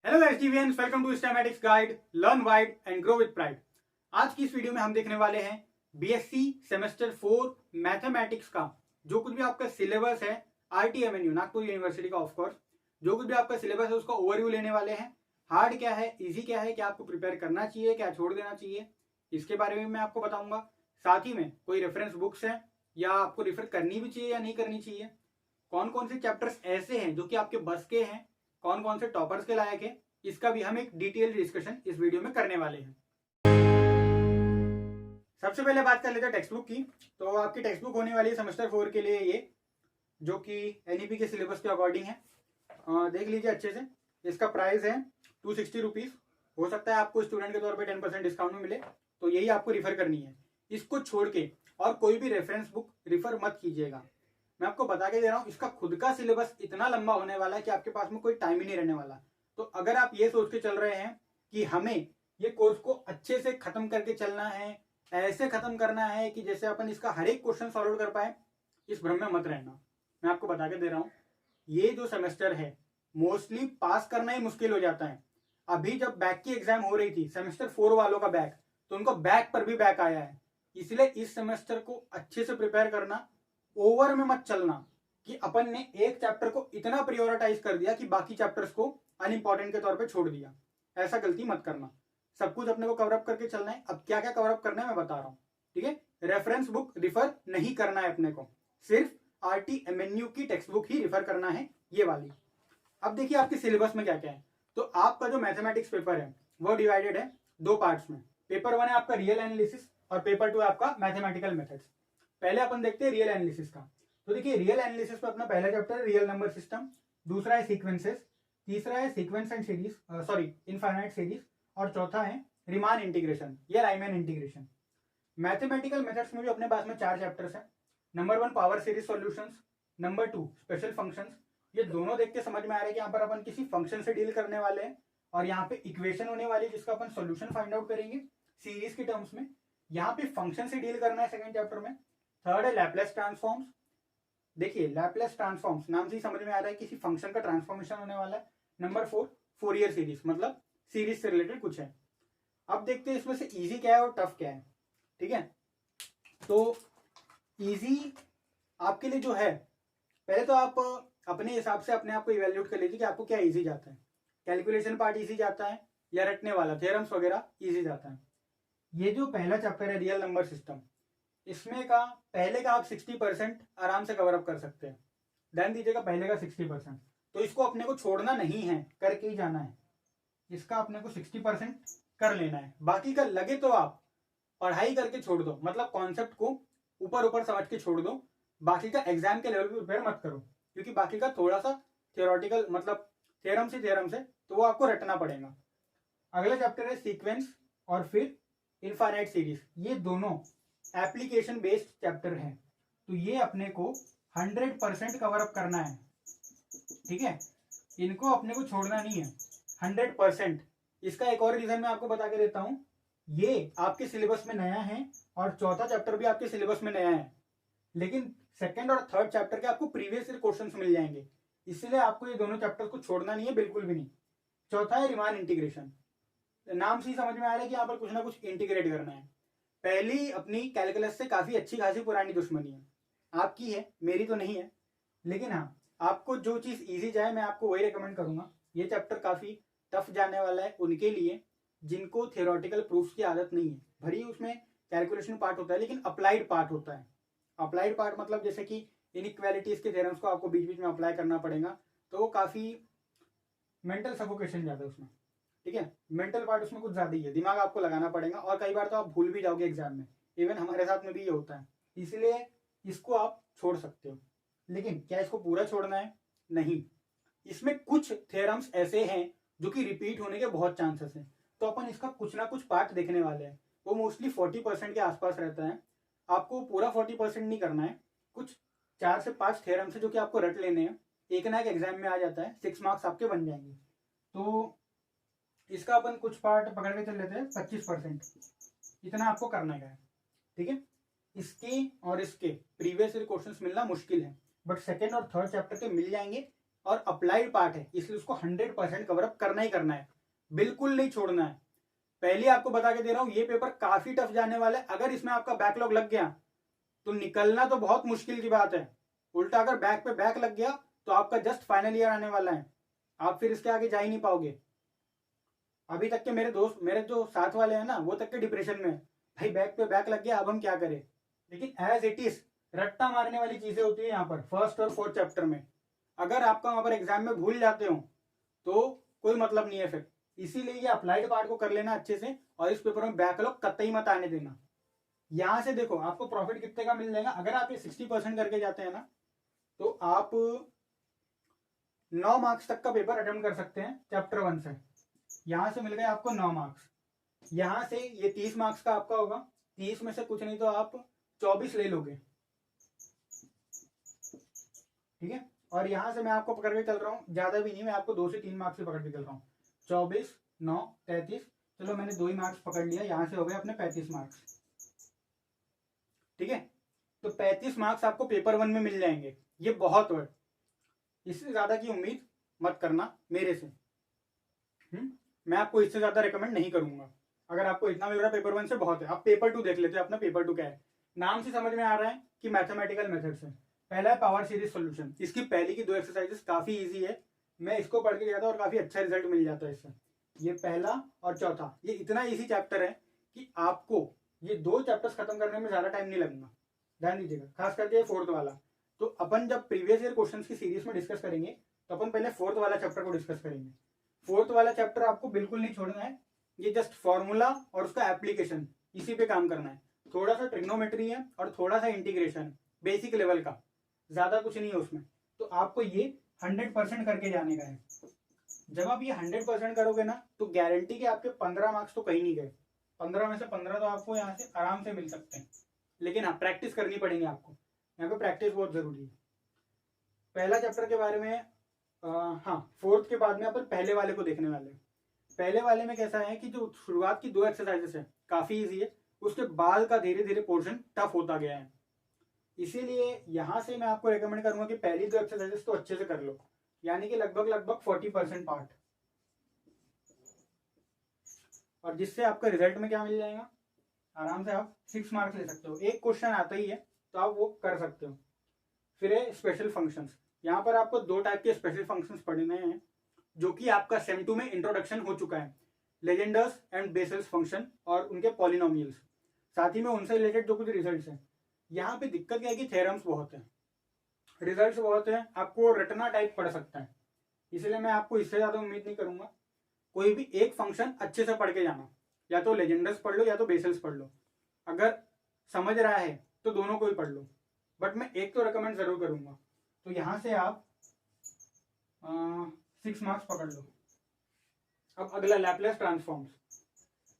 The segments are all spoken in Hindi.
Hello SDVians, welcome to systematics guide, learn wide and grow with pride. आज की इस वीडियो में हम देखने वाले हैं बीएससी सेमेस्टर 4 मैथमेटिक्स का जो कुछ भी आपका सिलेबस है, आरटीएमएनयू नागपुर यूनिवर्सिटी का, ऑफ कोर्स जो कुछ भी आपका सिलेबस है उसका ओवरव्यू लेने वाले हैं। हार्ड क्या है, इजी क्या है, क्या आपको प्रिपेयर करना चाहिए, क्या छोड़ देना चाहिए, इसके बारे में मैं आपको बताऊंगा। साथ ही में कोई रेफरेंस बुक्स है या आपको रिफर करनी भी चाहिए या नहीं करनी चाहिए, कौन कौन से चैप्टर्स ऐसे हैं जो कि आपके बस के हैं, कौन कौन से टॉपर्स के लायक है, इसका भी हम एक डिटेल डिस्कशन इस वीडियो में करने वाले हैं। सबसे पहले बात कर लेते हैं टेक्स्ट बुक की। तो आपकी टेक्स्ट बुक होने वाली है सेमेस्टर 4 के लिए ये, जो कि एनईपी के सिलेबस के अकॉर्डिंग है। देख लीजिए अच्छे से। इसका प्राइस है 260 रुपीज। हो सकता है आपको स्टूडेंट के तौर पे 10% डिस्काउंट में मिले, तो यही आपको रिफर करनी है। इसको छोड़ के और कोई भी रेफरेंस बुक रिफर मत कीजिएगा। मैं आपको बता के दे रहा हूँ, इसका खुद का सिलेबस इतना लंबा होने वाला है कि आपके पास में कोई टाइम ही नहीं रहने वाला। तो अगर आप ये सोच के चल रहे हैं कि हमें ये कोर्स को अच्छे से खत्म करके चलना है, ऐसे खत्म करना है कि जैसे अपन इसका हर एक क्वेश्चन सॉल्व कर पाए, इस भ्रम में मत रहना। मैं आपको बता के दे रहा हूँ, ये जो सेमेस्टर है मोस्टली पास करना ही मुश्किल हो जाता है। अभी जब बैक की एग्जाम हो रही थी सेमेस्टर 4 वालों का बैक, तो उनको बैक पर भी बैक आया है। इसलिए इस सेमेस्टर को अच्छे से प्रिपेयर करना, ओवर में मत चलना कि अपन ने एक चैप्टर को इतना प्रियोरिटाइज कर दिया कि बाकी चैप्टर्स को अनइंपॉर्टेंट के तौर पे छोड़ दिया। ऐसा गलती मत करना। सब कुछ अपने को कवर अप करके चलना है। अब क्या क्या कवर अप करना है मैं बता रहा हूँ, ठीक है। रेफरेंस बुक रिफर नहीं करना है अपने को, सिर्फ आरटीएमएनयू की टेक्स्ट बुक ही रिफर करना है, ये वाली। अब देखिए आपके सिलेबस में क्या क्या है। तो आपका जो मैथमेटिक्स पेपर है वो डिवाइडेड है दो पार्ट्स में। पेपर 1 है आपका रियल एनालिसिस और पेपर 2 है आपका मैथमेटिकल मेथड्स। पहले अपन देखते हैं रियल एनालिसिस का। तो देखिए रियल एनालिसिस में अपना पहला चैप्टर है रियल नंबर सिस्टम, दूसरा है सीक्वेंसेस, तीसरा है sequence and series, infinite series, और चौथा है रीमान इंटीग्रेशन या राइमन इंटीग्रेशन। मैथमेटिकल मेथड्स में भी अपने पास में 4 चैप्टर्स हैं। Number 1 power series solutions, number 2 special functions. ये दोनों देख के समझ में आ रहा है कि यहाँ पर अपन किसी फंक्शन से डील करने वाले हैं और यहाँ पे इक्वेशन होने वाली है जिसका अपन सोल्यूशन फाइंड आउट करेंगे सीरीज के टर्म्स में। यहाँ पे फंक्शन से डील करना है सेकंड चैप्टर में। थर्ड है लैपलेस ट्रांसफॉर्म्स। देखिए लैपलेस ट्रांसफॉर्म्स नाम से ही समझ में आ रहा है किसी फंक्शन का ट्रांसफॉर्मेशन होने वाला है। नंबर 4 फोरियर सीरीज, मतलब सीरीज से रिलेटेड कुछ है। अब देखते हैं इसमें से इजी क्या है और टफ क्या है, ठीक है। तो इजी आपके लिए जो है, पहले तो आप अपने हिसाब से अपने आप को इवेल्यूट कर लीजिए कि आपको क्या इजी जाता है। कैलकुलेशन पार्ट इजी जाता है या रटने वाला थ्योरम्स वगैरह इजी जाता है। ये जो पहला चैप्टर है रियल नंबर सिस्टम, इसमें का पहले का आप 60% आराम से कवर अप कर सकते हैं। ध्यान दीजिएगा, पहले का 60%। तो इसको अपने को छोड़ना नहीं है, करके ही जाना है। इसका अपने को 60% कर लेना है। बाकी का लगे तो आप पढ़ाई करके छोड़ दो, मतलब कॉन्सेप्ट को ऊपर ऊपर समझ के छोड़ दो। बाकी का एग्जाम के लेवल पे प्रिपेयर मत करो, क्योंकि बाकी का थोड़ा सा थियोरटिकल, मतलब थ्योरम से तो वो आपको रटना पड़ेगा। अगला चैप्टर है सीक्वेंस और फिर इनफाइनाइट सीरीज। ये दोनों एप्लीकेशन बेस्ड चैप्टर है, तो ये अपने को 100% कवर अप करना है, ठीक है। इनको अपने को छोड़ना नहीं है 100%। इसका एक और रीजन मैं आपको बता के देता हूं, ये आपके सिलेबस में नया है और चौथा चैप्टर भी आपके सिलेबस में नया है, लेकिन सेकंड और थर्ड चैप्टर के आपको प्रीवियस ईयर क्वेश्चंस मिल जाएंगे, इसलिए आपको ये दोनों चैप्टर को छोड़ना नहीं है, बिल्कुल भी नहीं। चौथा है रीमान इंटीग्रेशन। नाम से ही समझ में आ रहा है कि यहाँ पर कुछ ना कुछ इंटीग्रेट करना है। पहली अपनी कैलकुलस से काफी अच्छी खासी पुरानी दुश्मनी है, आपकी है, मेरी तो नहीं है। लेकिन हाँ, आपको जो चीज इजी जाए मैं आपको वही रिकमेंड करूंगा। ये चैप्टर काफी टफ जाने वाला है उनके लिए जिनको थियोरेटिकल प्रूफ्स की आदत नहीं है। भरी उसमें कैलकुलेशन पार्ट होता है लेकिन अप्लाइड पार्ट होता है। अप्लाइड पार्ट मतलब जैसे कि इनइक्वालिटीज के थ्योरम्स को आपको बीच बीच में अप्लाई करना पड़ेगा, तो वो काफी मेंटल सफोकेशन ज्यादा है उसमें, ठीक है। मेंटल पार्ट उसमें कुछ ज्यादा ही है, दिमाग आपको लगाना पड़ेगा और कई बार तो आप भूल भी जाओगे एग्जाम में। इवन हमारे साथ में भी ये होता है, इसलिए इसको आप छोड़ सकते हो। लेकिन क्या इसको पूरा छोड़ना है? नहीं। इसमें कुछ थ्योरम्स ऐसे हैं जो कि रिपीट होने के बहुत चांसेस हैं, तो अपन इसका कुछ ना कुछ पार्ट देखने वाले हैं। वो मोस्टली 40% के आसपास रहता है। आपको पूरा 40% नहीं करना है, कुछ 4 से 5 थ्योरम्स है जो कि आपको रट लेने हैं। एक ना एक एग्जाम में आ जाता है, 6 मार्क्स आपके बन जाएंगे। तो इसका अपन कुछ पार्ट पकड़ के चल लेते हैं, 25% इतना आपको करना है, ठीक है। इसके और इसके प्रीवियस ईयर क्वेश्चंस मिलना मुश्किल है, बट सेकंड और थर्ड चैप्टर के मिल जाएंगे और अप्लाइड पार्ट है, इसलिए उसको 100% कवर अप करना ही करना है, बिल्कुल नहीं छोड़ना है। पहले आपको बता के दे रहा हूं, ये पेपर काफी टफ जाने वाला है। अगर इसमें आपका बैकलॉग लग गया तो निकलना तो बहुत मुश्किल की बात है। उल्टा अगर बैक पे बैक लग गया तो आपका जस्ट फाइनल ईयर आने वाला है, आप फिर इसके आगे जा ही नहीं पाओगे। अभी तक के मेरे दोस्त, मेरे जो साथ वाले हैं ना, वो तक के डिप्रेशन में, भाई बैक पे बैक लग गया, अब हम क्या करें। लेकिन एज इट इज रट्टा मारने वाली चीजें होती है यहाँ पर फर्स्ट और फोर्थ चैप्टर में। अगर आपका वहां पर एग्जाम में भूल जाते हो तो कोई मतलब नहीं है फिर। इसीलिए ये अप्लाइड पार्ट को कर लेना अच्छे से, और इस पेपर में बैकलॉग कतई मत आने देना। यहां से देखो आपको प्रॉफिट कितने का मिल जाएगा। अगर आप ये 60% करके जाते हैं ना, तो आप 9 मार्क्स तक का पेपर अटेम्प्ट कर सकते हैं चैप्टर 1 से। यहां से मिल गए आपको 9 मार्क्स। यहां से ये 30 मार्क्स का आपका होगा, 30 में से कुछ नहीं तो आप 24 ले लोगे, ठीक है। और यहां से मैं आपको पकड़ के चल रहा हूँ, ज्यादा भी नहीं, मैं आपको 2 से 3 मार्क्स से पकड़ के चल रहा हूँ। 24 9 33, चलो मैंने 2 ही मार्क्स पकड़ लिया, यहां से हो गए अपने 35 मार्क्स, ठीक है। तो 35 मार्क्स आपको पेपर 1 में मिल जाएंगे, ये बहुत है। इससे ज्यादा की उम्मीद मत करना मेरे से। मैं आपको इससे ज्यादा रिकमेंड नहीं करूंगा। अगर आपको इतना मिल रहा है पेपर 1 से, बहुत है। आप पेपर 2 देख लेते हैं, अपना पेपर 2 क्या है। नाम से समझ में आ रहा है कि मैथमेटिकल मेथड से। पहला है पावर सीरीज सॉल्यूशन। इसकी पहली की 2 एक्सरसाइजेस काफी इजी है, मैं इसको पढ़ के गया था और काफी अच्छा रिजल्ट मिल जाता है इससे। ये पहला और चौथा, ये इतना इजी चैप्टर है कि आपको ये 2 चैप्टर्स खत्म करने में ज्यादा टाइम नहीं लगना, ध्यान दीजिएगा। खास करके फोर्थ वाला, तो अपन जब प्रीवियस ईयर क्वेश्चन की सीरीज में डिस्कस करेंगे तो अपन पहले फोर्थ वाला चैप्टर को डिस्कस करेंगे। फोर्थ वाला चैप्टर आपको बिल्कुल नहीं छोड़ना है, ये जस्ट फॉर्मूला और उसका एप्लीकेशन, इसी पे काम करना है। थोड़ा सा ट्रिग्नोमेट्री है और थोड़ा सा इंटीग्रेशन, बेसिक लेवल का, ज्यादा कुछ नहीं है उसमें। तो आपको ये 100% करके जाने का है। जब आप ये 100% करोगे ना, तो गारंटी के आपके 15 मार्क्स तो कहीं नहीं गए। 15 में से 15 तो आपको यहाँ से आराम से मिल सकते हैं। लेकिन हाँ, प्रैक्टिस करनी पड़ेगी आपको, यहाँ पे प्रैक्टिस बहुत जरूरी है। पहला चैप्टर के बारे में हाँ, फोर्थ के बाद में अपन पहले वाले को देखने वाले हैं। पहले वाले में कैसा है कि जो शुरुआत की 2 एक्सरसाइजेस है काफी इजी है, उसके बाद का धीरे धीरे पोर्शन टफ होता गया है। इसीलिए यहां से मैं आपको रेकमेंड करूंगा कि पहली 2 एक्सरसाइजेस तो अच्छे से कर लो, यानी कि लगभग 40% पार्ट, और जिससे आपका रिजल्ट में क्या मिल जाएगा, आराम से आप 6 मार्क्स ले सकते हो। एक क्वेश्चन आता ही है तो आप वो कर सकते हो। फिर है स्पेशल फंक्शंस। यहाँ पर आपको 2 टाइप के स्पेशल फंक्शंस पढ़ने हैं, जो कि आपका सेम 2 में इंट्रोडक्शन हो चुका है, लेजेंडर्स एंड बेसल्स फंक्शन और उनके पॉलिनोमियल्स, साथ ही में उनसे रिलेटेड जो कुछ रिजल्ट्स हैं। यहाँ पे दिक्कत क्या है कि थ्योरम्स बहुत है, रिजल्ट्स बहुत है, आपको रटना टाइप पड़ सकता है। इसलिए मैं आपको इससे ज्यादा उम्मीद नहीं करूंगा। कोई भी एक फंक्शन अच्छे से पढ़ के जाना, या तो लेजेंडर्स पढ़ लो या तो बेसल्स पढ़ लो। अगर समझ रहा है तो दोनों को ही पढ़ लो, बट मैं एक तो रिकमेंड जरूर करूंगा। तो यहां से आप 6 मार्क्स पकड़ लो। अब अगला लैपलेस ट्रांसफॉर्म्स।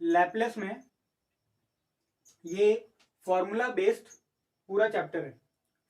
लैपलेस में ये फॉर्मूला बेस्ड पूरा चैप्टर है।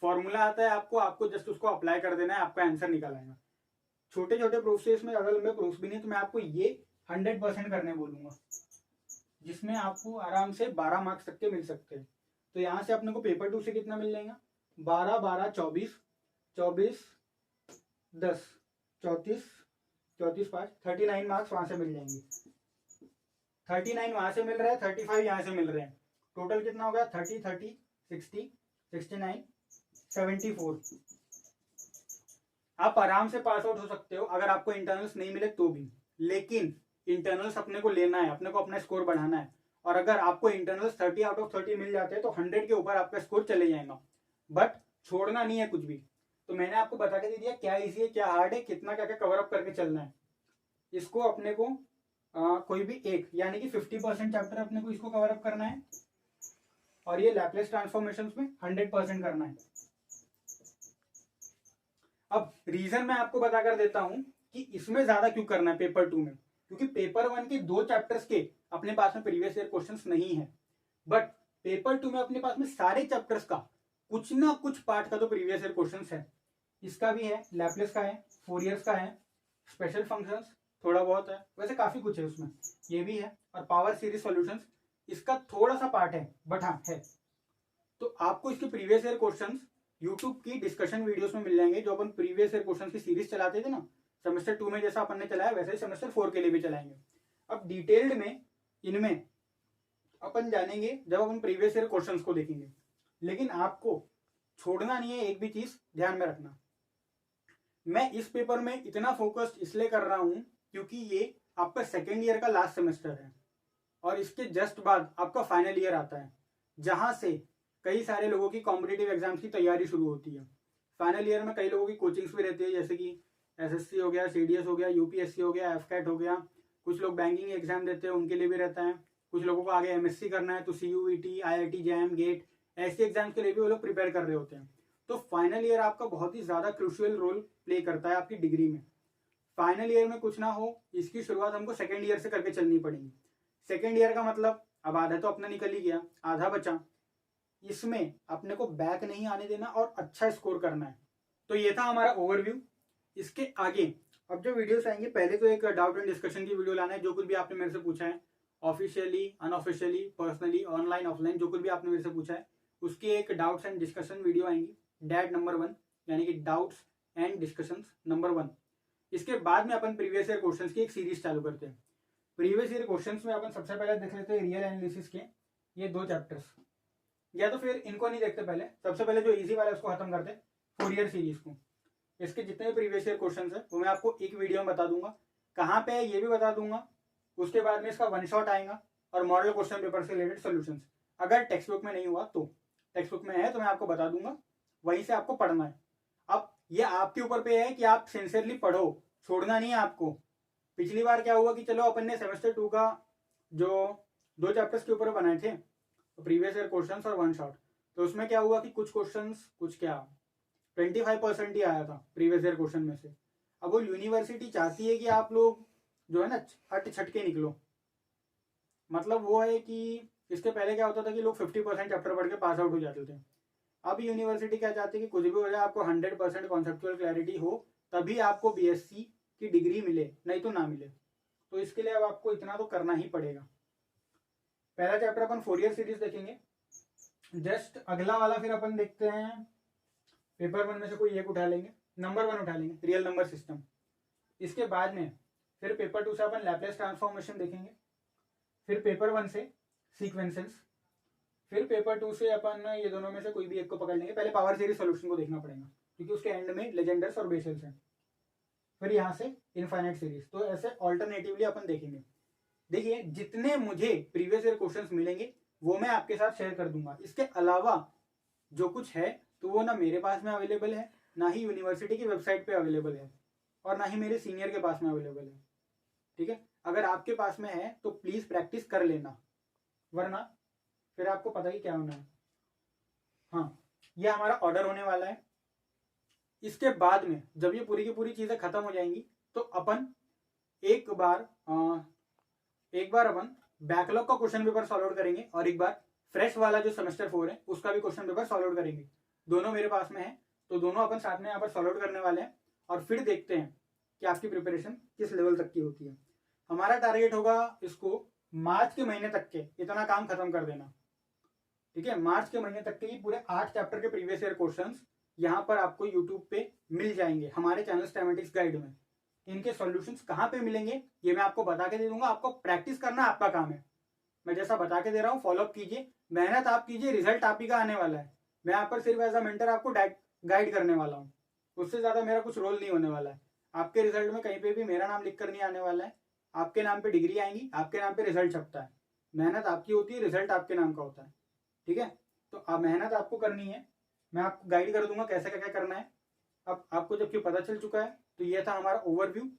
फॉर्मूला आता है आपको जस्ट उसको अप्लाई कर देना है, आपका आंसर निकल आएगा। छोटे छोटे प्रूफ से, इसमें ज्यादा लंबे प्रूफ भी नहीं, तो मैं आपको ये 100% करने बोलूंगा, जिसमें आपको आराम से 12 मार्क्स तक के मिल सकते हैं। तो यहाँ से अपने को पेपर 2 से कितना मिल जाएगा, 12 12 24 24 10 34 34 5 39 मार्क्स वहां से मिल जाएंगे। 39 वहां से मिल रहा है, 35 यहाँ से मिल रहे हैं, टोटल कितना हो गया 30 30 60 69 74। आप आराम से पास आउट हो सकते हो अगर आपको इंटरनल्स नहीं मिले तो भी। लेकिन इंटरनल्स अपने को लेना है, अपने को अपना स्कोर बढ़ाना है, और अगर आपको इंटरनल्स 30 आउट ऑफ 30 मिल जाते हैं तो 100 के ऊपर आपका स्कोर चले जाएगा। बट छोड़ना नहीं है कुछ भी। तो मैंने आपको बता के दे दिया क्या इजी है क्या हार्ड है, कितना क्या क्या कवर अप करके चलना है। इसको अपने को कोई भी एक, यानी कि 50% चैप्टर अपने को इसको कवर अप करना है, और ये लैपलेस ट्रांसफॉर्मेशंस में 100% करना है। अब रीजन मैं आपको बताकर देता हूं कि इसमें ज्यादा क्यों करना है पेपर 2 में, क्योंकि पेपर 1 के 2 चैप्टर्स के अपने पास में प्रीवियस ईयर क्वेश्चंस नहीं है, बट पेपर 2 में अपने पास में सारे चैप्टर्स का कुछ ना कुछ पार्ट का तो प्रीवियस ईयर क्वेश्चंस है। इसका भी है, लैपलेस का है, फोरियर्स का है, स्पेशल फंक्शंस थोड़ा बहुत है, वैसे काफी कुछ है उसमें, ये भी है, और पावर सीरीज सॉल्यूशंस इसका थोड़ा सा पार्ट है, बट हाँ है। तो आपको इसके प्रीवियस ईयर क्वेश्चंस यूट्यूब की डिस्कशन वीडियोस में मिल जाएंगे, जो अपन प्रीवियस ईयर क्वेश्चन की सीरीज चलाते थे ना सेमेस्टर 2 में, जैसा अपन ने चलाया वैसे ही सेमेस्टर 4 के लिए भी चलाएंगे। अब डिटेल्ड में इनमें अपन जानेंगे जब अपन प्रीवियस ईयर क्वेश्चंस को देखेंगे। लेकिन आपको छोड़ना नहीं है, एक भी चीज ध्यान में रखना। मैं इस पेपर में इतना फोकस्ड इसलिए कर रहा हूं क्योंकि ये आपका सेकेंड ईयर का लास्ट सेमेस्टर है और इसके जस्ट बाद आपका फाइनल ईयर आता है, जहां से कई सारे लोगों की कॉम्पिटिटिव एग्जाम्स की तैयारी शुरू होती है। फाइनल ईयर में कई लोगों की कोचिंग्स भी रहती है, जैसे कि एसएससी हो गया, सीडीएस हो गया, यूपीएससी हो गया, एफकैट हो गया। कुछ लोग बैंकिंग एग्जाम देते हैं, उनके लिए भी रहता है। कुछ लोगों को आगे एमएससी करना है तो सीयूईटी, आईआईटी, जैम, गेट ऐसे एग्जाम्स के लिए भी वो लोग प्रिपेयर कर रहे होते हैं। तो फाइनल ईयर आपका बहुत ही ज्यादा क्रूशियल रोल प्ले करता है आपकी डिग्री में। फाइनल ईयर में कुछ ना हो, इसकी शुरुआत हमको सेकेंड ईयर से करके चलनी पड़ेगी। सेकेंड ईयर का मतलब अब आधा तो अपना निकल ही गया, आधा बचा। इसमें अपने को बैक नहीं आने देना और अच्छा स्कोर करना है। तो ये था हमारा ओवरव्यू। इसके आगे अब जो वीडियोस आएंगे, पहले तो एक डाउट एंड डिस्कशन की वीडियो लाना है, जो कुछ भी आपने मेरे से पूछा है officially, unofficially, personally, online, offline, जो कुछ भी आपने मेरे से पूछा है उसकी एक डाउट्स एंड डिस्कशन वीडियो आएंगी, डैट नंबर 1, यानी कि डाउट्स एंड डिस्कशंस नंबर 1। इसके बाद में अपन प्रीवियस ईयर क्वेश्चंस की एक सीरीज चालू करते हैं। प्रीवियस ईयर क्वेश्चंस में अपन सबसे पहले देख लेते हैं रियल एनालिसिस के ये 2 चैप्टर्स, या तो फिर इनको नहीं देखते पहले, सबसे पहले जो इजी वाला है उसको खत्म करते हैं, फोरियर सीरीज को। इसके जितने भी प्रीवियस ईयर क्वेश्चंस है वो मैं आपको एक वीडियो में बता दूंगा, कहाँ पे है ये भी बता दूंगा। उसके बाद में इसका वन शॉट आएगा और मॉडल क्वेश्चन पेपर से रिलेटेड सोल्यूशंस। अगर टेक्स्ट बुक में नहीं हुआ तो, टेक्स्ट बुक में है तो मैं आपको बता दूंगा, वहीं से आपको पढ़ना है। अब ये आपके ऊपर पे है कि आप सिंसियरली पढ़ो, छोड़ना नहीं है आपको। पिछली बार क्या हुआ कि चलो अपन ने सेमेस्टर 2 का जो 2 चैप्टर्स के ऊपर बनाए थे, प्रीवियस ईयर क्वेश्चंस और वन शॉट, तो उसमें क्या हुआ कि कुछ क्वेश्चंस, कुछ क्या 25% ही आया था प्रीवियस ईयर क्वेश्चन में से। अब वो यूनिवर्सिटी चाहती है कि आप लोग जो है ना हट छट के निकलो। मतलब वो है कि इसके पहले क्या होता था कि लोग 50% चैप्टर पढ़ के पास आउट हो जाते थे। अब यूनिवर्सिटी क्या चाहती है कि कुछ भी हो जाए आपको 100% कॉन्सेप्चुअल क्लैरिटी हो, तभी आपको बीएससी की डिग्री मिले, नहीं तो ना मिले। तो इसके लिए अब आपको इतना तो करना ही पड़ेगा। पहला चैप्टर अपन फोरियर सीरीज देखेंगे, जस्ट अगला वाला फिर अपन देखते हैं पेपर 1 में से कोई एक उठा लेंगे, नंबर 1 उठा लेंगे, रियल नंबर सिस्टम। इसके बाद में फिर पेपर 2 से अपन लैप्लेस ट्रांसफॉर्मेशन देखेंगे, फिर पेपर 1 से सीक्वेंसेस, फिर पेपर 2 से अपन ये दोनों में से कोई भी एक को पकड़ लेंगे। पहले पावर सीरीज सॉल्यूशन को देखना पड़ेगा क्योंकि उसके एंड में लेजेंडर्स और बेसल्स हैं, फिर यहाँ से इनफाइनाइट सीरीज। तो ऐसे ऑल्टरनेटिवली अपन देखेंगे। देखिए जितने मुझे प्रीवियस ईयर क्वेश्चंस मिलेंगे वो मैं आपके साथ शेयर कर दूंगा। इसके अलावा जो कुछ है तो वो ना मेरे पास में अवेलेबल है, ना ही यूनिवर्सिटी की वेबसाइट पे अवेलेबल है, और ना ही मेरे सीनियर के पास में अवेलेबल है। ठीक है, अगर आपके पास में है तो प्लीज प्रैक्टिस कर लेना, वरना फिर आपको पता ही क्या होना है। हाँ, ये हमारा ऑर्डर होने वाला है। इसके बाद में जब ये पूरी की पूरी चीजें खत्म हो जाएंगी तो अपन एक बार अपन बैकलॉग का क्वेश्चन पेपर सॉल्व आउट करेंगे और एक बार फ्रेश वाला जो सेमेस्टर 4 है उसका भी क्वेश्चन पेपर सॉल्व आउट करेंगे। दोनों मेरे पास में है तो दोनों अपन साथ में यहाँ पर सॉल्व आउट करने वाले हैं और फिर देखते हैं कि आपकी प्रिपरेशन किस लेवल तक की होती है। हमारा टारगेट होगा इसको मार्च के महीने तक के इतना काम खत्म कर देना। ठीक है, मार्च के महीने तक के ही पूरे 8 चैप्टर के प्रीवियस ईयर क्वेश्चंस यहाँ पर आपको यूट्यूब पे मिल जाएंगे हमारे चैनल स्टेमेटिक्स गाइड में। इनके सॉल्यूशंस कहाँ पे मिलेंगे ये मैं आपको बता के दे दूंगा। आपको प्रैक्टिस करना आपका काम है। मैं जैसा बता के दे रहा हूँ फॉलोअप कीजिए, मेहनत आप कीजिए, रिजल्ट आप ही का आने वाला है। मैं यहाँ पर सिर्फ एज अ मेंटर आपको गाइड करने वाला हूँ, उससे ज्यादा मेरा कुछ रोल नहीं होने वाला है। आपके रिजल्ट में कहीं पे भी मेरा नाम लिख कर नहीं आने वाला है। आपके नाम पे डिग्री आएंगी, आपके नाम पे रिजल्ट छपता है। मेहनत आपकी होती है, रिजल्ट आपके नाम का होता है। ठीक है, तो अब मेहनत आपको करनी है, मैं आपको गाइड कर दूंगा कैसे क्या क्या करना है। अब आपको जबकि पता चल चुका है तो ये था हमारा ओवरव्यू।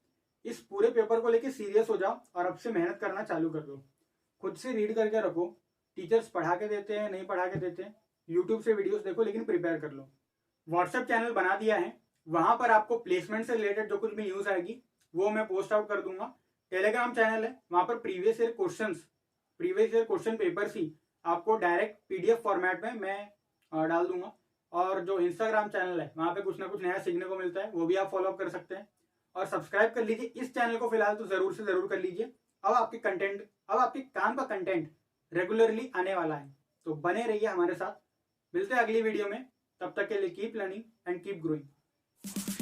इस पूरे पेपर को लेके सीरियस हो जाओ और अब से मेहनत करना चालू कर दो। खुद से रीड करके रखो, टीचर्स पढ़ा के देते हैं नहीं पढ़ा के देते हैं, यूट्यूब से वीडियोस देखो, लेकिन प्रिपेयर कर लो। व्हाट्सएप चैनल बना दिया है, वहां पर आपको प्लेसमेंट से रिलेटेड जो कुछ भी न्यूज आएगी वो मैं पोस्ट आउट कर दूंगा। टेलीग्राम चैनल है, वहां पर प्रीवियस ईयर क्वेश्चन पेपर्स ही आपको डायरेक्ट पीडीएफ फॉर्मेट में मैं डाल दूंगा। और जो इंस्टाग्राम चैनल है वहां पे कुछ ना कुछ नया सीखने को मिलता है, वो भी आप फॉलो कर सकते हैं। और सब्सक्राइब कर लीजिए इस चैनल को फिलहाल तो जरूर से जरूर कर लीजिए। अब आपके काम का कंटेंट रेगुलरली आने वाला है, तो बने रहिए हमारे साथ। मिलते हैं अगली वीडियो में, तब तक के लिए keep learning and keep growing.